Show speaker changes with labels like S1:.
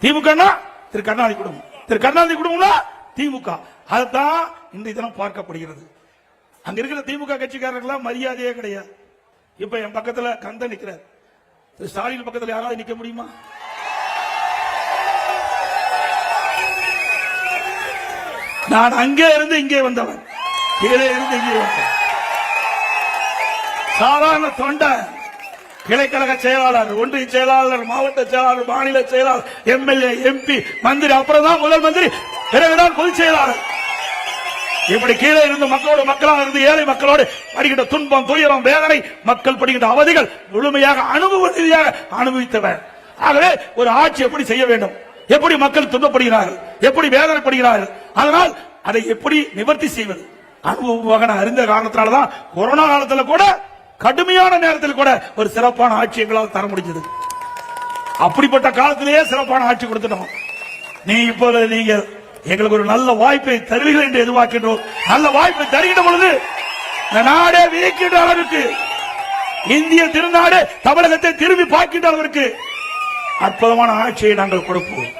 S1: திமுக திரு கருணாநிதி குடும்பம், திரு கருணாநிதி குடும்பம்னா திமுக. அதுதான் இன்றைய தினம் பார்க்கப்படுகிறது. அங்க இருக்கிற திமுக கட்சிக்காரர்கள் மரியாதையே கிடையாது. இப்ப என் பக்கத்துல கந்த நிக்கிறார், திரு ஸ்டாலின் பக்கத்துல யாராவது நிக்க முடியுமா? நான் அங்கே இருந்து இங்கே வந்தவன், கீழே இருந்து இங்கே வந்தவன், சாதாரண தொண்டை, கிளைக்கழக செயலாளர், ஒன்றிய செயலாளர், மாவட்ட செயலாளர், மாநில செயலாளர், எம்எல்ஏ, எம்பி, மந்திரி, அப்புறம் தான் முதல் மந்திரி, பிறகுதான் பொதுச் செயலாளர். இப்படி கீழே இருந்து மக்களோடு மக்களாக இருந்து ஏழை மக்களோடு படுகின்ற துன்பம், துயரம், வேதனை, மக்கள் படுகின்ற அவதிகள் முழுமையாக அனுபவ ரீதியாக அனுபவித்தவர். ஆகவே ஒரு ஆட்சி எப்படி செய்ய வேண்டும், எப்படி மக்கள் துன்பப்படுகிறார்கள், எப்படி வேதனைப்படுகிறார்கள், அதனால் அதை எப்படி நிவர்த்தி செய்வது அனுபவமாக அறிந்த காரணத்தினால்தான் கொரோனா காலத்தில் கூட, கடுமையான நேரத்தில் கூட ஒரு சிறப்பான ஆட்சி எங்களால் தர முடிஞ்சது. அப்படிப்பட்ட காலத்திலேயே சிறப்பான ஆட்சி கொடுத்துட்டோம். இப்போது நீங்கள் எங்களுக்கு ஒரு நல்ல வாய்ப்பை தருவீர்கள் என்று எதிர்பார்க்கின்றோம். நல்ல வாய்ப்பை தருகின்ற பொழுது நாடே வியக்கின்ற அளவிற்கு, இந்திய திருநாடு தமிழகத்தை திரும்பி பார்க்கின்ற அளவிற்கு அற்புதமான ஆட்சியை நாங்கள் கொடுப்போம்.